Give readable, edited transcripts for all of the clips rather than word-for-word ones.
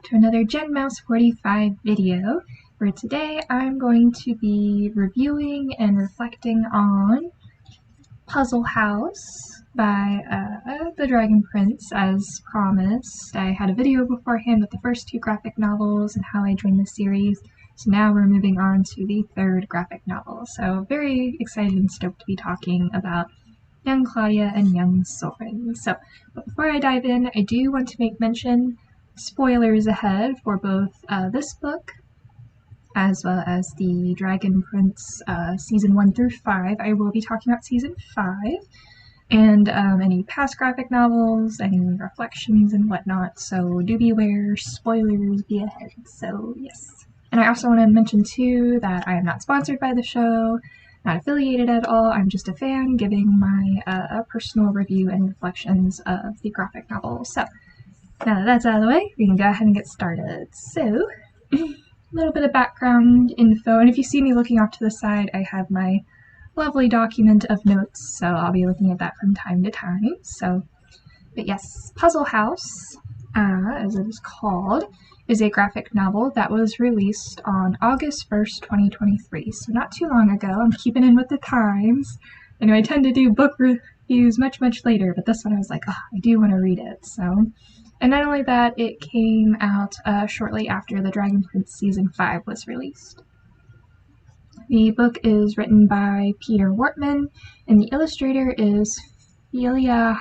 to another Gen Mouse 45 video, where today I'm going to be reviewing and reflecting on Puzzle House by the Dragon Prince, as promised. I had a video beforehand with the first two graphic novels and how I joined the series, so now we're moving on to the third graphic novel. So very excited and stoked to be talking about young Claudia and young Soren. But before I dive in, I do want to make mention, spoilers ahead for both this book as well as the Dragon Prince Season 1 through 5. I will be talking about Season 5 and any past graphic novels, any reflections and whatnot, so do be aware, spoilers be ahead, so yes. And I also want to mention too that I am not sponsored by the show, not affiliated at all. I'm just a fan giving my personal review and reflections of the graphic novel. So now that that's out of the way, we can go ahead and get started. So a little bit of background info, and if you see me looking off to the side, I have my lovely document of notes, so I'll be looking at that from time to time. But yes, Puzzle House, as it is called, is a graphic novel that was released on August 1st, 2023, so not too long ago. I'm keeping in with the times. I know I tend to do book reviews much later, but this one I was like, oh, I do want to read it. And not only that, it came out shortly after the Dragon Prince Season 5 was released. The book is written by Peter Wortman, and the illustrator is Filia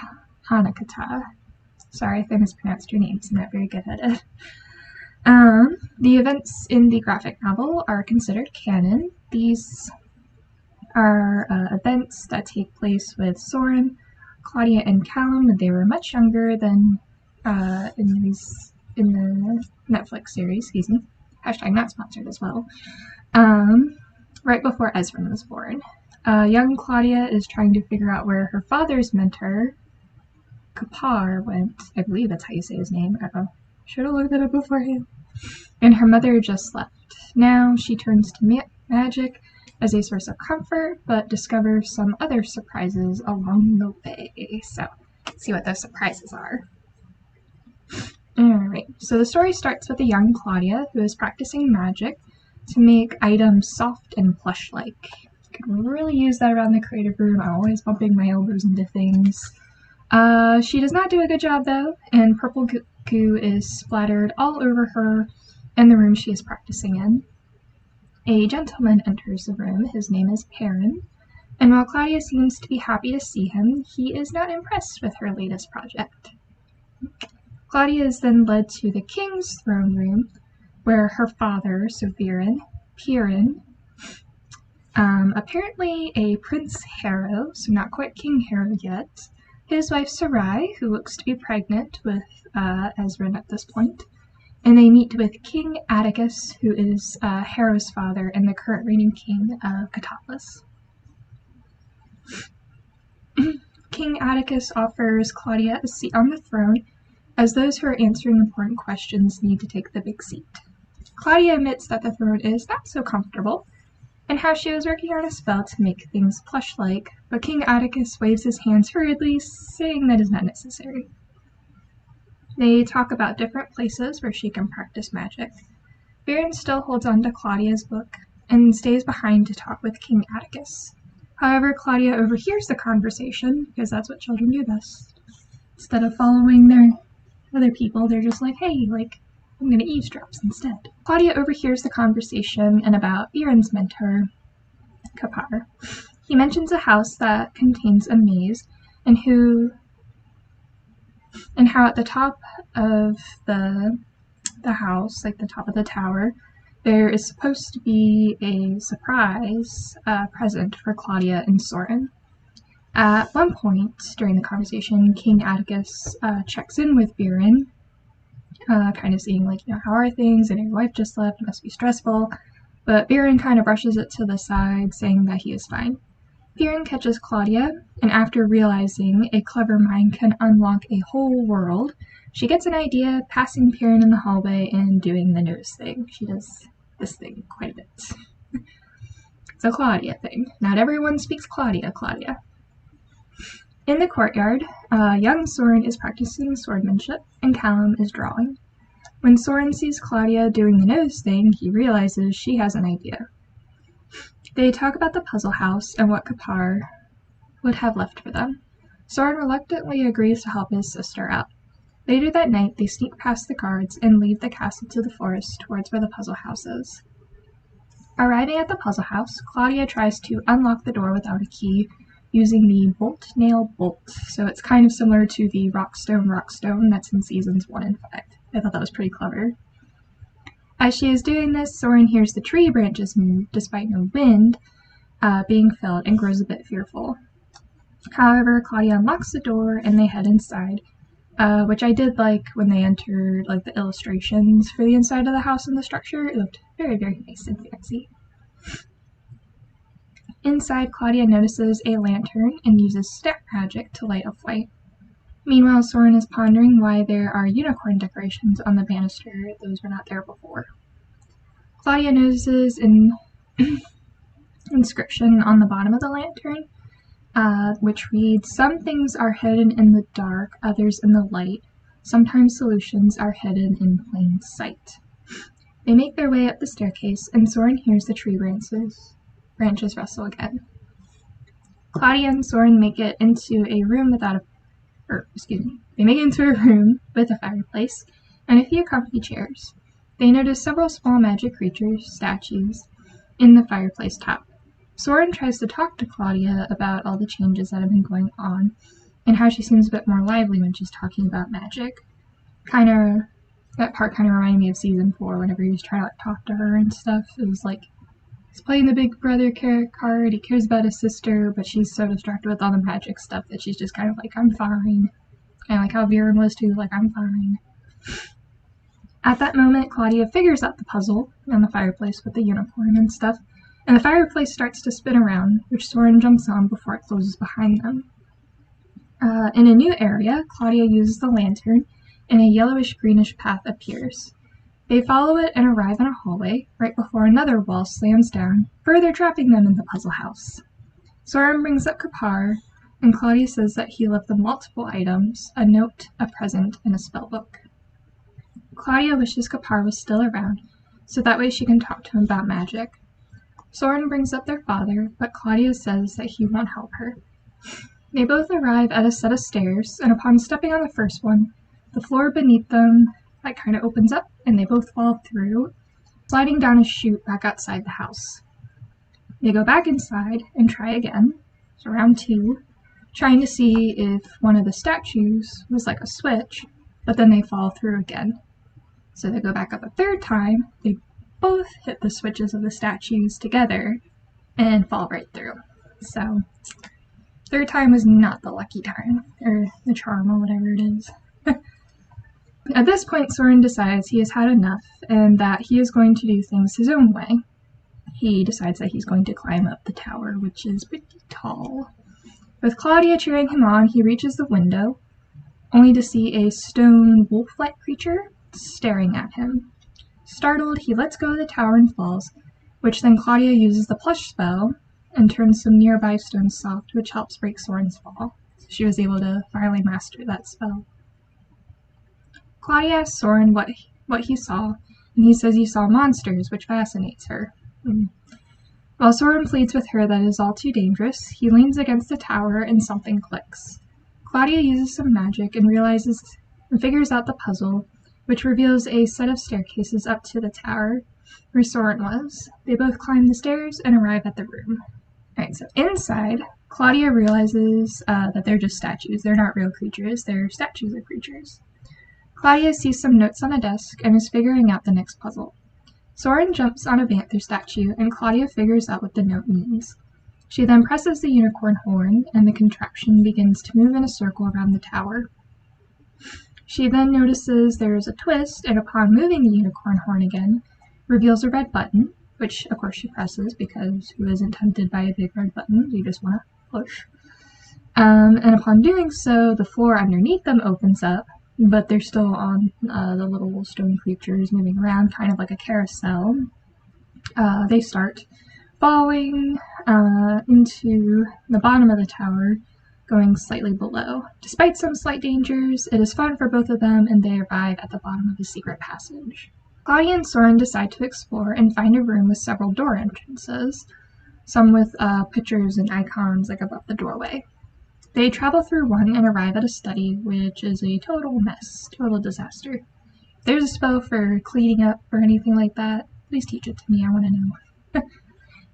Hanakata. Sorry if I mispronounced your names, I'm not very good at it. The events in the graphic novel are considered canon. These are events that take place with Soren, Claudia, and Callum when they were much younger than in the Netflix series, excuse me. Hashtag not sponsored as well. Right before Ezrin was born. Young Claudia is trying to figure out where her father's mentor, Kapar, went. I believe that's how you say his name. Should have looked it up beforehand. And her mother just left. Now she turns to magic as a source of comfort, but discovers some other surprises along the way. So, let's see what those surprises are. Alright, so the story starts with a young Claudia who is practicing magic to make items soft and plush-like. You can really use that around the creative room. I'm always bumping my elbows into things. She does not do a good job though, and purple goo is splattered all over her and the room she is practicing in. A gentleman enters the room. His name is Perrin, and while Claudia seems to be happy to see him, he is not impressed with her latest project. Claudia is then led to the king's throne room, where her father, so Perrin, apparently a Prince Harrow, so not quite King Harrow yet, his wife Sarai, who looks to be pregnant with Ezrin at this point, and they meet with King Atticus, who is Harrow's father and the current reigning king of Catalis. King Atticus offers Claudia a seat on the throne, as those who are answering important questions need to take the big seat. Claudia admits that the throne is not so comfortable, and how she was working on a spell to make things plush-like, but King Atticus waves his hands hurriedly, saying that is not necessary. They talk about different places where she can practice magic. Baron still holds on to Claudia's book, and stays behind to talk with King Atticus. However, Claudia overhears the conversation, because that's what children do best. Instead of following their other people, they're just like, hey, I'm gonna eavesdrop instead. Claudia overhears the conversation and about Baron's mentor, Kapar. He mentions a house that contains a maze, and how at the top of the house, like the top of the tower, there is supposed to be a surprise present for Claudia and Soren. At one point during the conversation, King Atticus checks in with Baron, kind of seeing how are things, and your wife just left, it must be stressful, but Baron kind of brushes it to the side, saying that he is fine. Baron catches Claudia, and after realizing a clever mind can unlock a whole world, she gets an idea, passing Baron in the hallway and doing the nose thing. She does this thing quite a bit. It's a Claudia thing. Not everyone speaks Claudia. In the courtyard, young Soren is practicing swordsmanship, and Callum is drawing. When Soren sees Claudia doing the nose thing, he realizes she has an idea. They talk about the puzzle house and what Kapar would have left for them. Soren reluctantly agrees to help his sister out. Later that night, they sneak past the guards and leave the castle to the forest towards where the puzzle house is. Arriving at the puzzle house, Claudia tries to unlock the door without a key using the bolt-nail-bolt, so it's kind of similar to the rockstone that's in seasons 1 and 5. I thought that was pretty clever. As she is doing this, Soren hears the tree branches move, despite no wind being felt, and grows a bit fearful. However, Claudia unlocks the door and they head inside, which I did like when they entered the illustrations for the inside of the house and the structure. It looked very, very nice and fancy. Inside, Claudia notices a lantern and uses step magic to light a flame. Meanwhile, Soren is pondering why there are unicorn decorations on the banister. Those were not there before. Claudia notices an inscription on the bottom of the lantern, which reads, "Some things are hidden in the dark, others in the light. Sometimes solutions are hidden in plain sight." They make their way up the staircase, and Soren hears the tree branches rustle again. Claudia and Soren make it into a room with a fireplace and a few comfy chairs. They notice several small magic creatures, statues, in the fireplace top. Soren tries to talk to Claudia about all the changes that have been going on and how she seems a bit more lively when she's talking about magic. That part kind of reminded me of season 4 whenever he was trying to talk to her and stuff. It was like he's playing the big brother card, he cares about his sister, but she's so distracted with all the magic stuff that she's just kind of like, "I'm fine." Kind of like how Viren was too, like, "I'm fine." At that moment, Claudia figures out the puzzle on the fireplace with the unicorn and stuff, and the fireplace starts to spin around, which Soren jumps on before it closes behind them. In a new area, Claudia uses the lantern, and a yellowish-greenish path appears. They follow it and arrive in a hallway, right before another wall slams down, further trapping them in the puzzle house. Soren brings up Kapar, and Claudia says that he left them multiple items, a note, a present, and a spellbook. Claudia wishes Kapar was still around, so that way she can talk to him about magic. Soren brings up their father, but Claudia says that he won't help her. They both arrive at a set of stairs, and upon stepping on the first one, the floor beneath them kind of opens up, and they both fall through, sliding down a chute back outside the house. They go back inside and try again, so round 2, trying to see if one of the statues was like a switch, but then they fall through again. So they go back up a third time, they both hit the switches of the statues together and fall right through. So, third time was not the lucky time, or the charm, or whatever it is. At this point, Soren decides he has had enough and that he is going to do things his own way. He decides that he's going to climb up the tower, which is pretty tall. With Claudia cheering him on, he reaches the window, only to see a stone wolf-like creature staring at him. Startled, he lets go of the tower and falls, which then Claudia uses the plush spell and turns some nearby stones soft, which helps break Soren's fall. So she was able to finally master that spell. Claudia asks Soren what he saw, and he says he saw monsters, which fascinates her. While Soren pleads with her that it is all too dangerous, he leans against the tower and something clicks. Claudia uses some magic and figures out the puzzle, which reveals a set of staircases up to the tower where Soren was. They both climb the stairs and arrive at the room. Alright, so inside, Claudia realizes that they're just statues. They're not real creatures, they're statues of creatures. Claudia sees some notes on a desk and is figuring out the next puzzle. Soren jumps on a Vanther statue, and Claudia figures out what the note means. She then presses the unicorn horn, and the contraption begins to move in a circle around the tower. She then notices there is a twist, and upon moving the unicorn horn again, reveals a red button, which of course she presses, because who isn't tempted by a big red button? You just want to push. And upon doing so, the floor underneath them opens up, but they're still on the little stone creatures moving around, kind of like a carousel. They start falling into the bottom of the tower, going slightly below. Despite some slight dangers, it is fun for both of them, and they arrive at the bottom of a secret passage. Claudia and Soren decide to explore and find a room with several door entrances, some with pictures and icons like above the doorway. They travel through one and arrive at a study, which is a total mess, total disaster. If there's a spell for cleaning up or anything like that, please teach it to me, I want to know.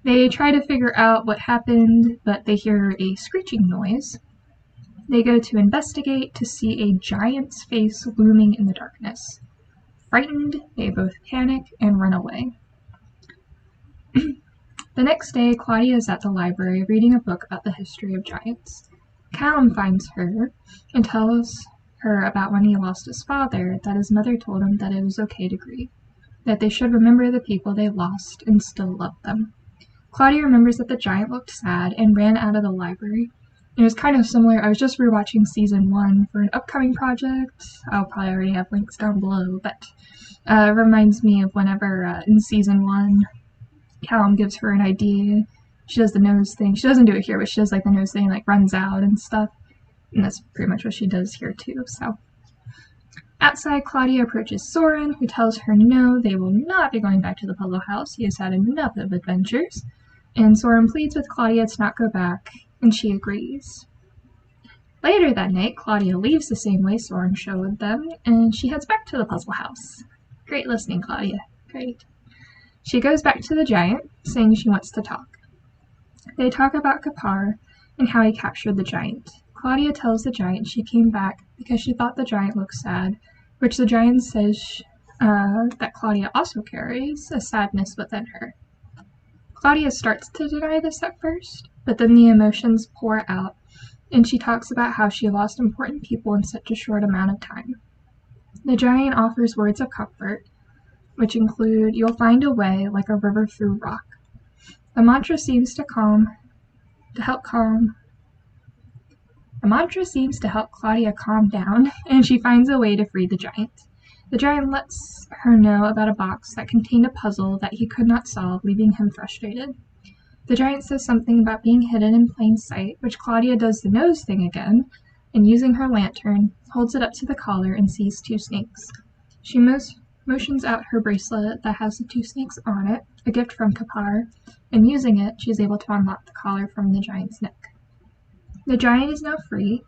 They try to figure out what happened, but they hear a screeching noise. They go to investigate to see a giant's face looming in the darkness. Frightened, they both panic and run away. The next day, Claudia is at the library reading a book about the history of giants. Callum finds her and tells her about when he lost his father, that his mother told him that it was okay to grieve, that they should remember the people they lost and still love them. Claudia remembers that the giant looked sad and ran out of the library. It was kind of similar. I was just rewatching season 1 for an upcoming project. I'll probably already have links down below, but it reminds me of whenever in season 1, Callum gives her an idea. She does the nose thing. She doesn't do it here, but she does like the nose thing, like runs out and stuff. And that's pretty much what she does here too, so. Outside, Claudia approaches Soren, who tells her no, they will not be going back to the puzzle house. He has had enough of adventures. And Soren pleads with Claudia to not go back, and she agrees. Later that night, Claudia leaves the same way Soren showed them, and she heads back to the puzzle house. Great listening, Claudia. Great. She goes back to the giant, saying she wants to talk. They talk about Kapar and how he captured the giant. Claudia tells the giant she came back because she thought the giant looked sad, which the giant says that Claudia also carries a sadness within her. Claudia starts to deny this at first, but then the emotions pour out, and she talks about how she lost important people in such a short amount of time. The giant offers words of comfort, which include, "You'll find a way like a river through rock." The mantra seems to help Claudia calm down, and she finds a way to free the giant. The giant lets her know about a box that contained a puzzle that he could not solve, leaving him frustrated. The giant says something about being hidden in plain sight, which Claudia does the nose thing again, and using her lantern, holds it up to the collar and sees 2 snakes. She motions out her bracelet that has the 2 snakes on it, a gift from Kapar, and using it, she is able to unlock the collar from the giant's neck. The giant is now free,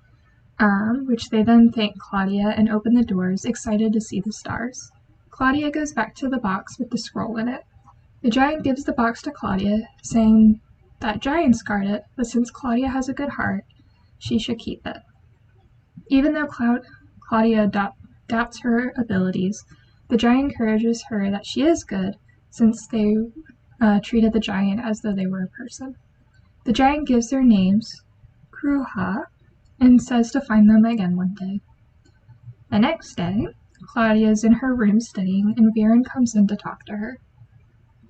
which they then thank Claudia and open the doors, excited to see the stars. Claudia goes back to the box with the scroll in it. The giant gives the box to Claudia, saying that giants guard it, but since Claudia has a good heart, she should keep it. Even though Claudia doubts her abilities, the giant encourages her that she is good, since they treated the giant as though they were a person. The giant gives their names, Kruha, and says to find them again one day. The next day, Claudia is in her room studying, and Viren comes in to talk to her.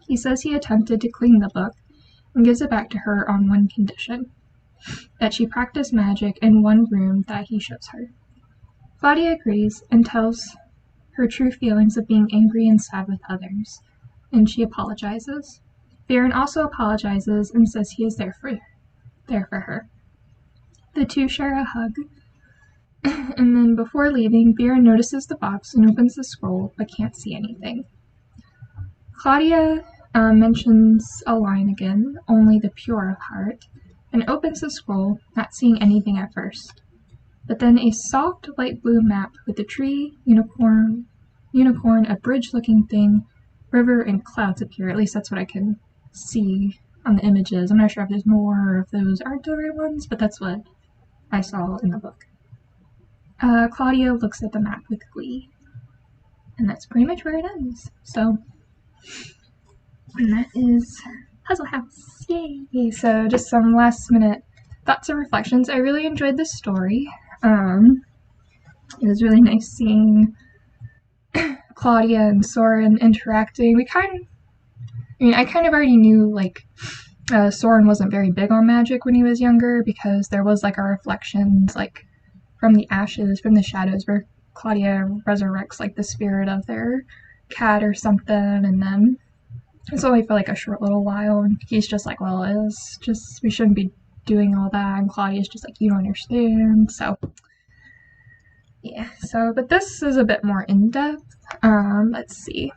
He says he attempted to clean the book and gives it back to her on one condition, that she practice magic in one room that he shows her. Claudia agrees and tells her true feelings of being angry and sad with others, and she apologizes. Viren also apologizes and says he is there for her. The 2 share a hug, and then before leaving, Viren notices the box and opens the scroll, but can't see anything. Claudia mentions a line again, "Only the pure of heart," and opens the scroll, not seeing anything at first. But then a soft light blue map with a tree, unicorn, a bridge-looking thing, river, and clouds appear. At least that's what I can see on the images. I'm not sure if there's more or if those aren't the right ones, but that's what I saw in the book. Claudia looks at the map with glee. And that's pretty much where it ends. So, and that is Puzzle House. Yay! So just some last minute thoughts and reflections. I really enjoyed this story. It was really nice seeing Claudia and Soren interacting. I kind of already knew, like, Soren wasn't very big on magic when he was younger, because there was, like, a reflection, like, from the ashes, from the shadows, where Claudia resurrects, like, the spirit of their cat or something, and then it's only for, like, a short little while, and he's just like, well, it's just, we shouldn't be doing all that, and Claudia's just like, you don't understand. So yeah, but this is a bit more in-depth. Let's see.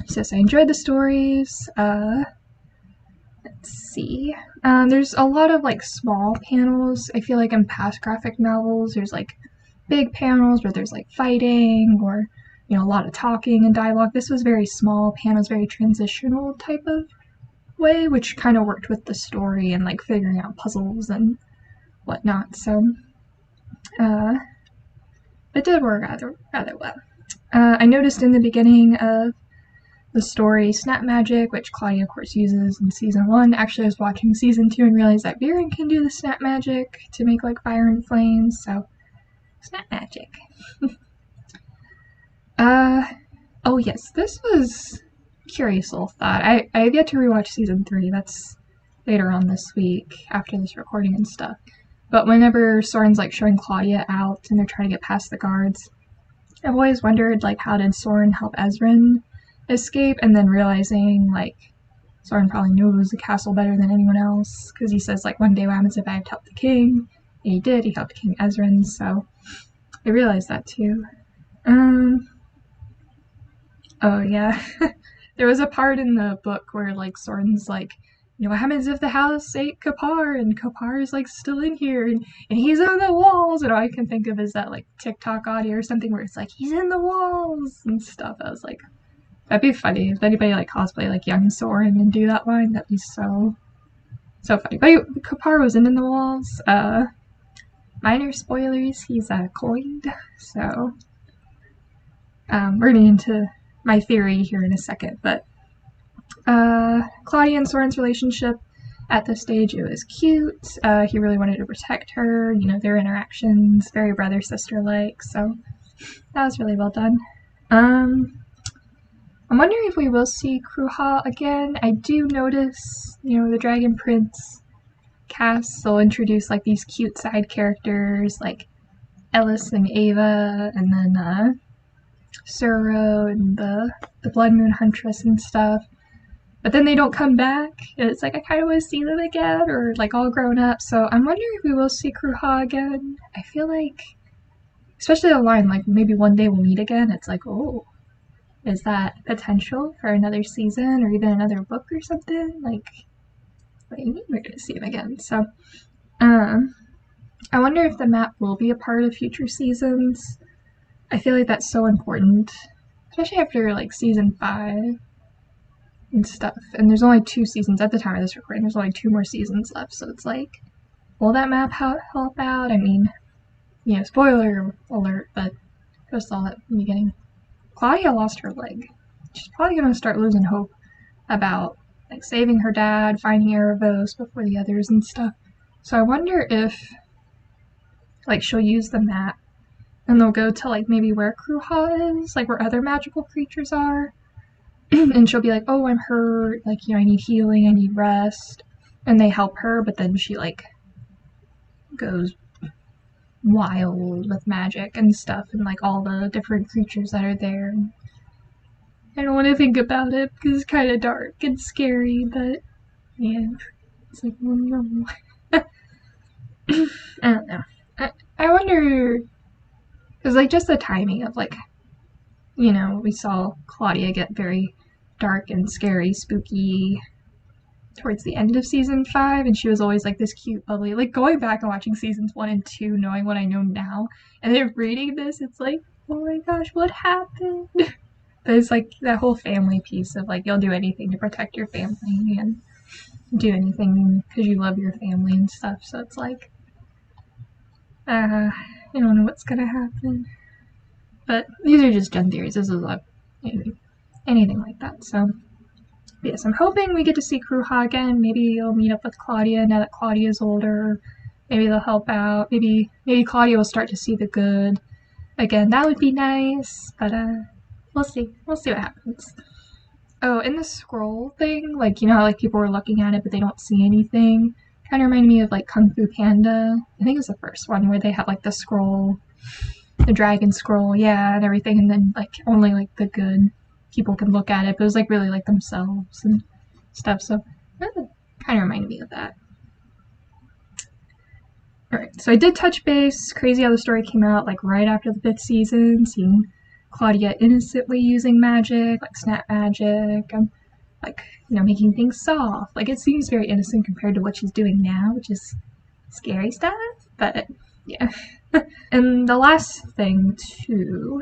It says, I enjoyed the stories. Let's see. There's a lot of like small panels. I feel like in past graphic novels, there's like big panels where there's like fighting or, you know, a lot of talking and dialogue. This was very small panels, very transitional type of way, which kind of worked with the story and like figuring out puzzles and whatnot. So, it did work rather well. I noticed in the beginning of the story Snap Magic, which Claudia of course uses in season 1. Actually, I was watching season 2 and realized that Viren can do the Snap Magic to make like fire and flames, so Snap Magic. Oh yes, this was a curious little thought. I have yet to rewatch season 3, that's later on this week, after this recording and stuff. But whenever Soren's like showing Claudia out and they're trying to get past the guards, I've always wondered like how did Soren help Ezran escape, and then realizing like Soren probably knows the castle better than anyone else, because he says like, one day what happens if I have to help the king, and he did, he helped King Ezran, so I realized that too. Oh yeah, there was a part in the book where like Soren's like, you know, what happens if the house ate Kapar, and Kapar is like still in here, and he's on the walls, and all I can think of is that like TikTok audio or something where it's like, he's in the walls and stuff. I was like, that'd be funny if anybody like cosplay like young Soren and do that line. That'd be so funny. But Kapar wasn't in the walls. Minor spoilers, he's coined. So we're getting into my theory here in a second. But Claudia and Soren's relationship at this stage, it was cute. He really wanted to protect her. You know, their interactions, very brother-sister-like. So that was really well done. I'm wondering if we will see Kruha again. I do notice, you know, the Dragon Prince cast, they'll introduce like these cute side characters like Ellis and Ava, and then Suro and the Blood Moon Huntress and stuff. But then they don't come back. It's like I kind of want to see them again, or like all grown up. So I'm wondering if we will see Kruha again. I feel like, especially the line like maybe one day we'll meet again. It's like, oh, is that potential for another season or even another book or something? Like, what do you mean we're gonna see him again? So, I wonder if the map will be a part of future seasons. I feel like that's so important, especially after like season 5 and stuff. And there's only 2 seasons at the time of this recording. There's only 2 more seasons left, so it's like, will that map help out? I mean, you know, spoiler alert, but just saw that in the beginning. Claudia lost her leg. She's probably gonna start losing hope about like saving her dad, finding Erebos before the others and stuff. So I wonder if like she'll use the map and they'll go to like maybe where Kruha is, like where other magical creatures are. And she'll be like, oh, I'm hurt, like, you know, I need healing, I need rest. And they help her, but then she like goes wild with magic and stuff and like all the different creatures that are there. I don't want to think about it because it's kind of dark and scary, but yeah, it's like, oh no. I don't know. I wonder, because like just the timing of like, you know, we saw Claudia get very dark and scary, spooky towards the end of season 5, and she was always like this cute, bubbly. Like going back and watching seasons 1 and 2, knowing what I know now, and then reading this, it's like, oh my gosh, what happened? There's like that whole family piece of like, you'll do anything to protect your family and do anything because you love your family and stuff. So it's like, I don't know what's gonna happen. But these are just Jen theories. This is like anything like that. So yes, I'm hoping we get to see Kruha again. Maybe he'll meet up with Claudia now that Claudia's older. Maybe they'll help out. Maybe Claudia will start to see the good again. That would be nice. But we'll see. We'll see what happens. Oh, in the scroll thing, like, you know how like people were looking at it but they don't see anything? Kind of reminded me of like Kung Fu Panda. I think it was the first one where they have like the scroll, the dragon scroll, yeah, and everything, and then like only like the good people could look at it, but it was like really like themselves and stuff. So kind of reminded me of that. Alright, so I did touch base. Crazy how the story came out like right after the 5th season, seeing Claudia innocently using magic, like snap magic, and like, you know, making things soft. Like, it seems very innocent compared to what she's doing now, which is scary stuff, but yeah. And the last thing, too,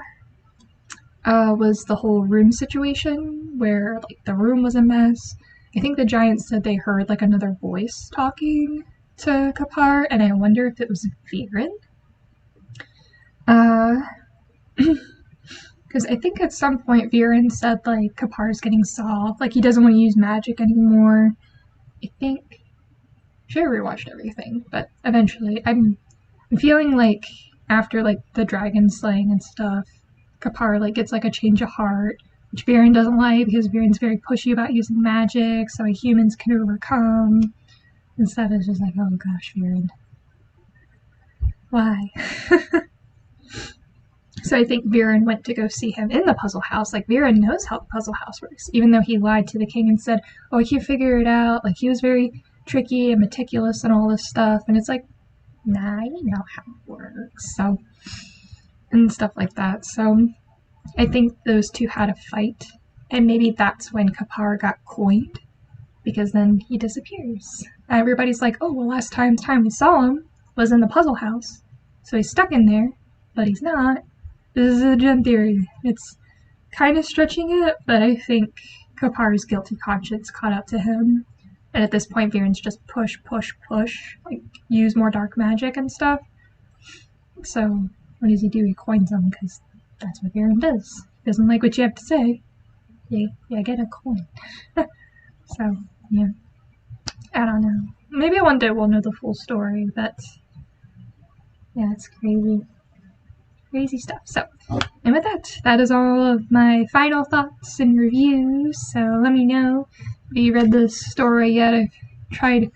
was the whole room situation, where, like, the room was a mess. I think the Giants said they heard, like, another voice talking to Kapar, and I wonder if it was Viren. Because I think at some point Viren said, like, Kapar's getting soft, like, he doesn't want to use magic anymore. I think. Should have rewatched everything, but eventually, I'm feeling like after, like, the dragon slaying and stuff, Kapar, like, gets, like, a change of heart, which Viren doesn't like, because Viren's very pushy about using magic, so humans can overcome. Instead, it's just like, oh gosh, Viren. Why? So I think Viren went to go see him in the puzzle house. Like, Viren knows how the puzzle house works, even though he lied to the king and said, oh, I can't figure it out. Like, he was very tricky and meticulous and all this stuff. And it's like, nah, you know how it works. So, and stuff like that. So I think those two had a fight. And maybe that's when Kapar got coined, because then he disappears. Everybody's like, oh, well, last time we saw him was in the puzzle house. So he's stuck in there, but he's not. This is a Gen theory. It's kind of stretching it, but I think Kapar's guilty conscience caught up to him. And at this point, Viren's just push, like, use more dark magic and stuff. So, what does he do? He coins them, because that's what Viren does. He doesn't like what you have to say. Yeah, get a coin. So, yeah. I don't know. Maybe one day we'll know the full story, but yeah, it's crazy. Crazy stuff. So, and with that is all of my final thoughts and reviews. So let me know if you read this story yet. I've tried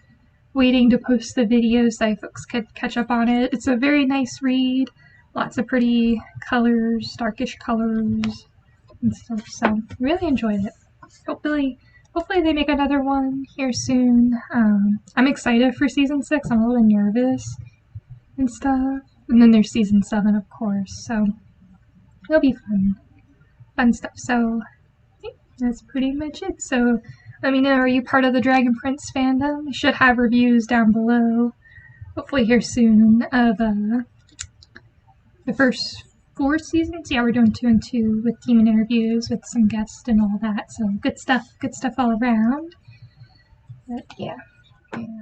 waiting to post the videos so folks could catch up on it. It's a very nice read. Lots of pretty colors, darkish colors and stuff. So really enjoyed it. Hopefully they make another one here soon. I'm excited for season 6. I'm a little nervous and stuff. And then there's season 7, of course, so it'll be fun stuff. So I think that's pretty much it. So let me know, are you part of the Dragon Prince fandom? I should have reviews down below, hopefully here soon, of the first 4 seasons. Yeah, we're doing 2 and 2 with team and interviews with some guests and all that. So good stuff all around. But yeah,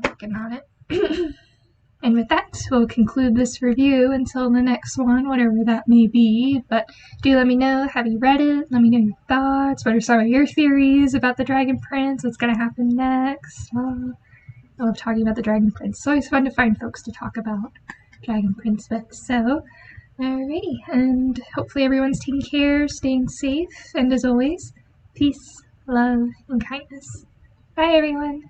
working on it. And with that, we'll conclude this review until the next one, whatever that may be. But do let me know, have you read it? Let me know your thoughts. What are some of your theories about the Dragon Prince? What's going to happen next? I love talking about the Dragon Prince. It's always fun to find folks to talk about Dragon Prince with. So, alrighty. And hopefully everyone's taking care, staying safe. And as always, peace, love, and kindness. Bye, everyone.